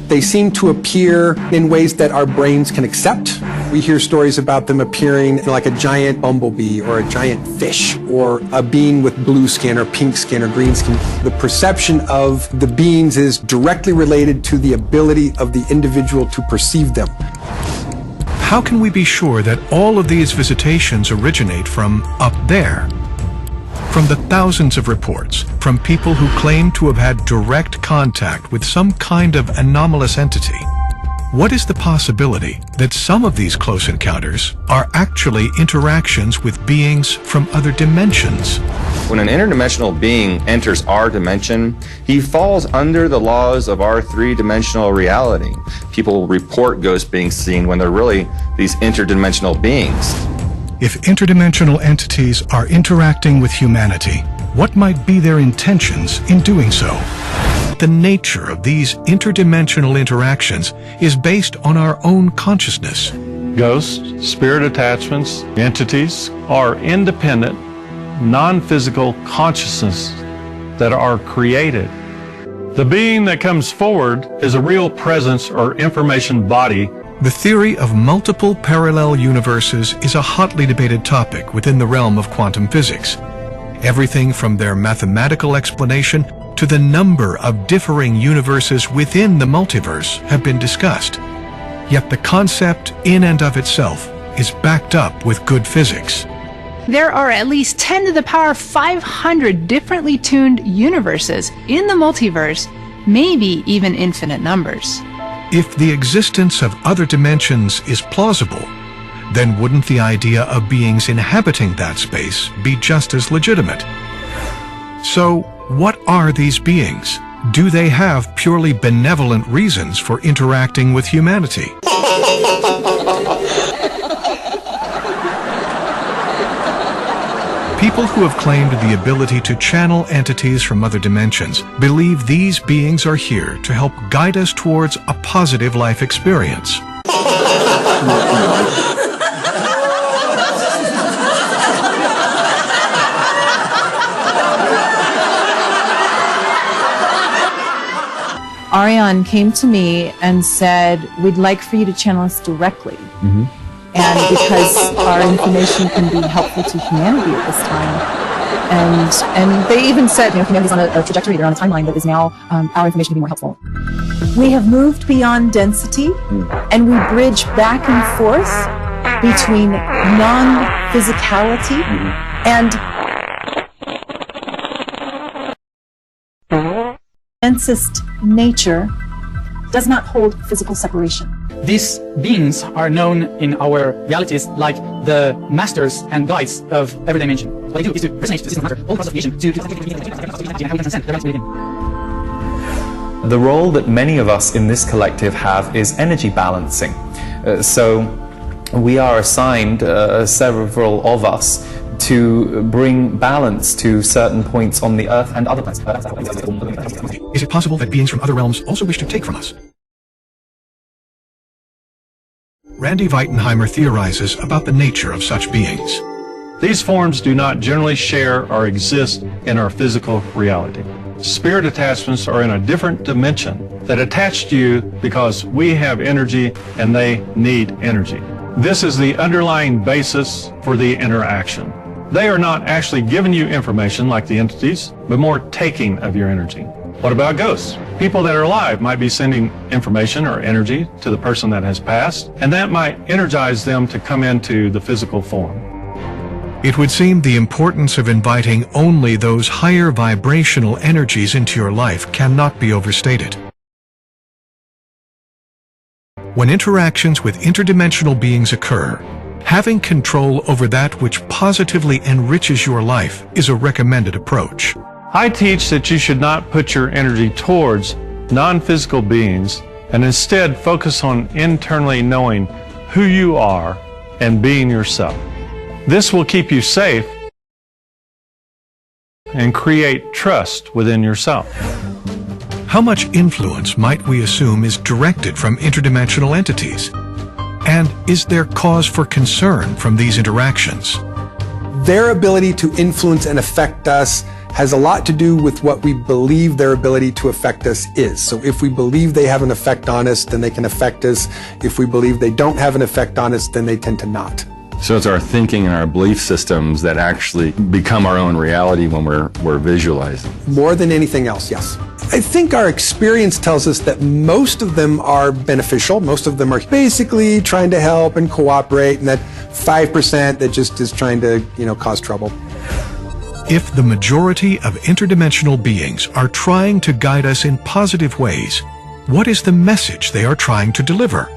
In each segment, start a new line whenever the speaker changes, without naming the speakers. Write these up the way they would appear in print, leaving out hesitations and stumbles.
They seem to appear in ways that our brains can accept. We hear stories about them appearing like a giant bumblebee or a giant fish or a being with blue skin or pink skin or green skin. The perception of the beings is directly related to the ability of the individual to perceive them.
How can we be sure that all of these visitations originate from up there? From the thousands of reports from people who claim to have had direct contact with some kind of anomalous entity, what is the possibility that some of these close encounters are actually interactions with beings from other dimensions?
When an interdimensional being enters our dimension, he falls under the laws of our three-dimensional reality. People report ghosts being seen when they're really these interdimensional beings.
If interdimensional entities are interacting with humanity, what might be their intentions in doing so? The nature of these interdimensional interactions is based on our own consciousness.
Ghosts, spirit attachments, entities are independent, non-physical consciousness that are created. The being that comes forward is a real presence or information body.
The theory of multiple parallel universes is a hotly debated topic within the realm of quantum physics. Everything from their mathematical explanation to the number of differing universes within the multiverse have been discussed. Yet the concept in and of itself is backed up with good physics.
There are at least 10 to the power 500 differently tuned universes in the multiverse, maybe even infinite numbers.
If the existence of other dimensions is plausible, then wouldn't the idea of beings inhabiting that space be just as legitimate? So, what are these beings? Do they have purely benevolent reasons for interacting with humanity? People who have claimed the ability to channel entities from other dimensions believe these beings are here to help guide us towards a positive life experience.
Ariane came to me and said, "We'd like for you to channel us directly." And because our information can be helpful to humanity at this time. And they even said, humanity's on a trajectory, they're on a timeline that is now, our information can be more helpful. We have moved beyond density, and we bridge back and forth between non-physicality and densest nature does not hold physical separation.
These beings are known in our realities like the masters and guides of every dimension. What they do is to resonate to the system matter, all process of creation, to and how we can transcend the realms we live in.
The role that many of us in this collective have is energy balancing. So we are assigned, several of us, to bring balance to certain points on the Earth and other planets.
Is it possible that beings from other realms also wish to take from us? Randy Weitenheimer theorizes about the nature of such beings.
These forms do not generally share or exist in our physical reality. Spirit attachments are in a different dimension that attach to you because we have energy and they need energy. This is the underlying basis for the interaction. They are not actually giving you information like the entities, but more taking of your energy. What about ghosts? People that are alive might be sending information or energy to the person that has passed, and that might energize them to come into the physical form.
It would seem the importance of inviting only those higher vibrational energies into your life cannot be overstated. When interactions with interdimensional beings occur, having control over that which positively enriches your life is a recommended approach.
I teach that you should not put your energy towards non-physical beings and instead focus on internally knowing who you are and being yourself. This will keep you safe and create trust within yourself.
How much influence might we assume is directed from interdimensional entities? And is there cause for concern from these interactions?
Their ability to influence and affect us has a lot to do with what we believe their ability to affect us is. So if we believe they have an effect on us, then they can affect us. If we believe they don't have an effect on us, then they tend to not.
So it's our thinking and our belief systems that actually become our own reality when we're visualizing.
More than anything else, yes. I think our experience tells us that most of them are beneficial. Most of them are basically trying to help and cooperate, and that 5% that just is trying to, cause trouble.
If the majority of interdimensional beings are trying to guide us in positive ways, what is the message they are trying to deliver?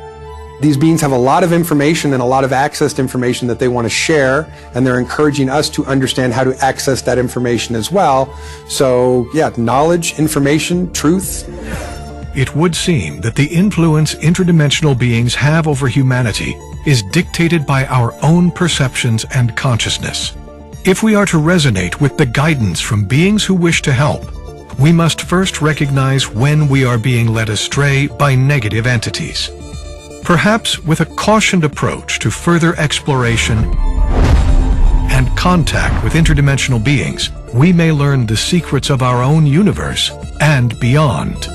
These beings have a lot of information and a lot of access to information that they want to share, and they're encouraging us to understand how to access that information as well. So, yeah, knowledge, information, truth.
It would seem that the influence interdimensional beings have over humanity is dictated by our own perceptions and consciousness. If we are to resonate with the guidance from beings who wish to help, we must first recognize when we are being led astray by negative entities. Perhaps with a cautioned approach to further exploration and contact with interdimensional beings, we may learn the secrets of our own universe and beyond.